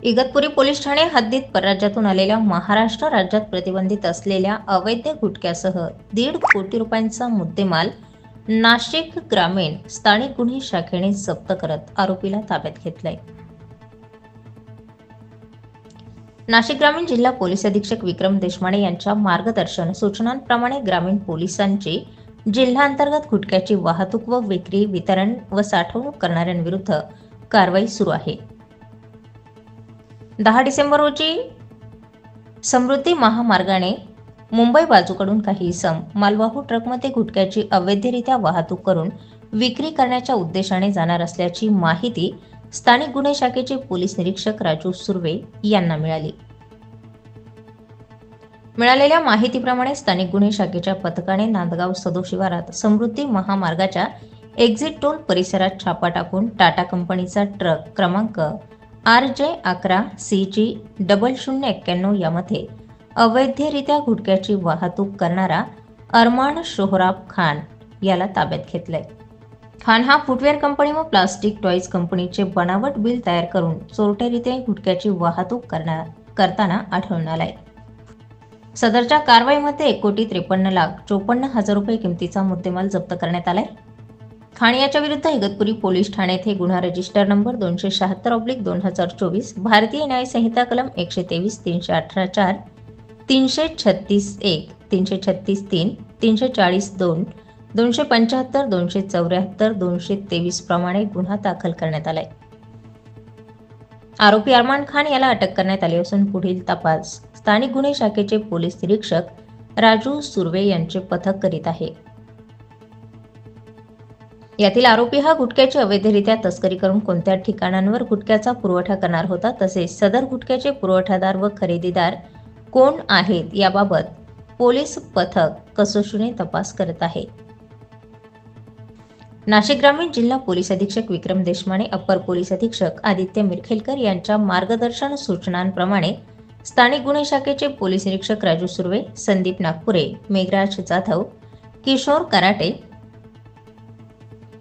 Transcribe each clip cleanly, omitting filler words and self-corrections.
Igatpuri police Thane हद्दीत परराज्यातून आलेल्या महाराष्ट्र राज्यात प्रतिबंधित असलेल्या अवैध गुटख्यासह 1.5 कोटी रुपयांचा मुद्देमाल नाशिक ग्रामीण स्थानिक गुन्हे शाखेने जप्त करत आरोपीला ताब्यात घेतलाय। नाशिक ग्रामीण जिल्हा पोलीस अधीक्षक विक्रम देशमाने यांच्या मार्गदर्शन सूचनांप्रमाणे ग्रामीण पोलिसांची जिल्हाअंतर्गत गुटख्याची वाहतूक व विक्री, वितरण व साठवणूक करणाऱ्यांविरुद्ध कारवाई सुरू आहे। 10 डिसेंबर रोजी समृद्धी महामार्गाने मुंबई बाजूकडून काही इसम मालवाहू ट्रकमध्ये गुटख्याची अवैधरित्या वाहतूक करून विक्री करण्याच्या उद्देशाने जाणार असल्याची माहिती स्थानिक गुन्हे शाखेचे पोलीस निरीक्षक राजू सुर्वे यांना मिळाली। मिळालेल्या माहितीप्रमाणे स्थानिक गुन्हे शाखेच्या पथकाने नांदगाव सदो शिवारात समृद्धी महामार्गाच्या एक्झिट टोल परिसरात छापा टाकून टाटा कंपनीचा ट्रक क्रमांक RJ11CG0091 यामध्ये अवैधरित्या गुटख्याची वाहतूक करणारा अरमान सोहराब खान याला ताब्यात घेतलाय। खान हा फुटवेअर कंपनी व प्लास्टिक टॉयज कंपनीचे बनावट बिल तयार करून चोरट्यारीत्या गुटख्याची वाहतूक करताना आढळून आलाय। सदरच्या कारवाईमध्ये 1,53,54,00,000 रुपये किमतीचा मुद्देमाल जप्त करण्यात आलाय। खान याच्या विरुद्ध इगतपुरी पोलीस ठाणे येथे गुन्हा रजिस्टर नंबर 276/2024, भारतीय न्याय संहिता कलम 123, 318-4, 336-1, 336-3, 340-2, 275, 274, 223 प्रमाणे गुन्हा दाखल करण्यात आलाय। आरोपी अरमान खान याला अटक करण्यात आली असून पुढील तपास स्थानिक गुन्हे शाखेचे पोलीस निरीक्षक राजू सुर्वे यांचे पथक करीत आहे। यातील आरोपी हा गुटख्याची अवैधरित्या तस्करी करून कोणत्या ठिकाणांवर गुटख्याचा पुरवठा करणार होता, तसेच सदर गुटख्याचे पुरवठादार व खरेदीदार कोण आहेत याबाबत पोलीस पथक कसोशीने तपास करत आहे। नाशिक ग्रामीण जिल्हा पोलीस अधीक्षक विक्रम देशमाने, अप्पर पोलीस अधीक्षक आदित्य मिरखेलकर यांच्या मार्गदर्शन सूचनांप्रमाणे स्थानिक गुन्हे शाखेचे पोलीस निरीक्षक राजू सुर्वे, संदीप नागपुरे, मेघराज जाधव, किशोर कराटे,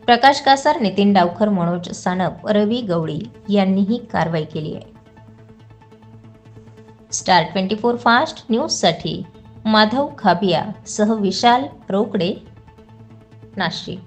प्रकाश कासार, नितीन डावखर, मनोज सानप, रवी गवळी यांनी ही कारवाई केली आहे। स्टार 24 फास्ट न्यूजसाठी माधव खाबिया सह विशाल रोकडे, नाशिक।